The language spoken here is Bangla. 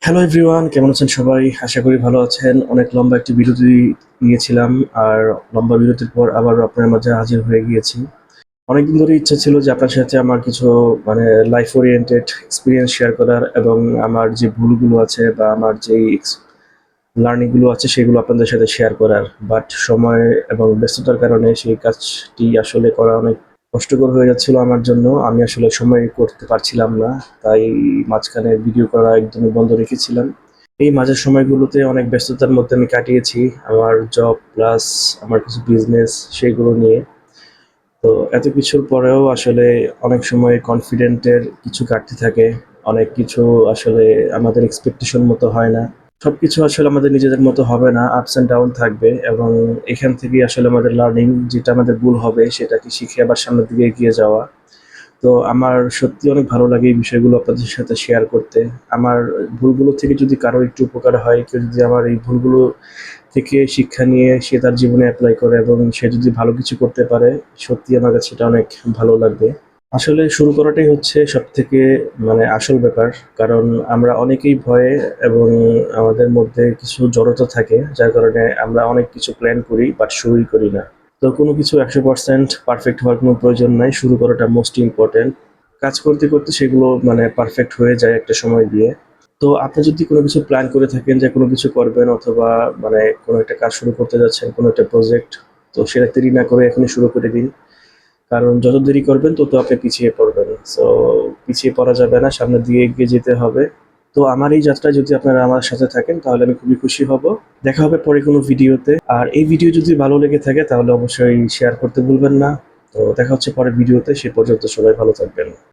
হ্যালো এভরিওয়ান, কেমন আছেন সবাই? আশা করি ভালো আছেন। অনেক লম্বা একটি বিরতি নিয়েছিলাম, আর লম্বা বিরতির পর আবারও আপনার মাঝে হাজির হয়ে গিয়েছি। অনেকদিন ধরে ইচ্ছা ছিল যে আপনার সাথে আমার কিছু মানে লাইফ ওরিয়েন্টেড এক্সপেরিয়েন্স শেয়ার করার, এবং আমার যে ভুলগুলো আছে বা আমার যেই লার্নিং গুলো আছে সেগুলো আপনাদের সাথে শেয়ার করার। বাট সময় এবং ব্যস্ততার কারণে সেই কাজটি আসলে করা অনেক কষ্টকর হয়ে যাচ্ছিল আমার জন্য। আমি আসলে সময় করতে পারছিলাম না, তাই মাঝখানে ভিডিও করা একদমই বন্ধ রেখেছিলাম। এই মাঝের সময়গুলোতে অনেক ব্যস্ততার মধ্যে আমি কাটিয়েছি, আমার জব প্লাস আমার কিছু বিজনেস সেগুলো নিয়ে। তো এত কিছুর পরেও আসলে অনেক সময় কনফিডেন্টের কিছু ঘাটতি থাকে, অনেক কিছু আসলে আমাদের এক্সপেকটেশন মতো হয় না। সবকিছু আসলে আমাদের নিজেদের মতো হবে না, আপস অ্যান্ড ডাউন থাকবে, এবং এখান থেকেই আসলে আমাদের লার্নিং, যেটা আমাদের ভুল হবে সেটাকে শিখে আবার সামনের দিকে এগিয়ে যাওয়া। তো আমার সত্যি অনেক ভালো লাগে এই বিষয়গুলো আপনাদের সাথে শেয়ার করতে। আমার ভুলগুলো থেকে যদি কারো একটু উপকার হয়, কেউ যদি আমার এই ভুলগুলো থেকে শিক্ষা নিয়ে সে তার জীবনে অ্যাপ্লাই করে এবং সে যদি ভালো কিছু করতে পারে, সত্যি আমার কাছে এটা অনেক ভালো লাগবে। আসলে শুরু করাটাই হচ্ছে সবথেকে মানে আসল ব্যাপার। কারণ আমরা অনেকেই ভয়ে এবং আমাদের মধ্যে কিছু জড়তা থাকে, যার কারণে আমরা অনেক কিছু প্ল্যান করি বাট শুরুই করি না। তো কোনো কিছু 100% পারফেক্ট হওয়ার কোনো প্রয়োজন নাই। শুরু করাটা মোস্ট ইম্পোর্টেন্ট। কাজ করতে, করতে সেগুলো মানে পারফেক্ট হয়ে যায় একটা সময় গিয়ে। তো আপনি যদি কোনো কিছু প্ল্যান করে থাকেন যে কোনো কিছু করবেন, অথবা মানে কোনো একটা কাজ শুরু করতে যাচ্ছেন, কোনো একটা প্রজেক্ট, তো সেটা দেরি না করে এখনই শুরু করে দিন। কারণ যত দেরি করবেন তত আপনি পিছিয়ে পড়বেন। সো পিছিয়ে পড়া যাবে না, সামনের দিকে এগিয়ে যেতে হবে। তো আমার এই যাত্রায় যদি আপনারা আমার সাথে থাকেন তাহলে আমি খুবই খুশি হব। দেখা হবে পরে কোনো ভিডিওতে। আর এই ভিডিও যদি ভালো লেগে থাকে তাহলে অবশ্যই শেয়ার করতে ভুলবেন না। তো দেখা হচ্ছে পরের ভিডিওতে, সে পর্যন্ত সবাই ভালো থাকবেন।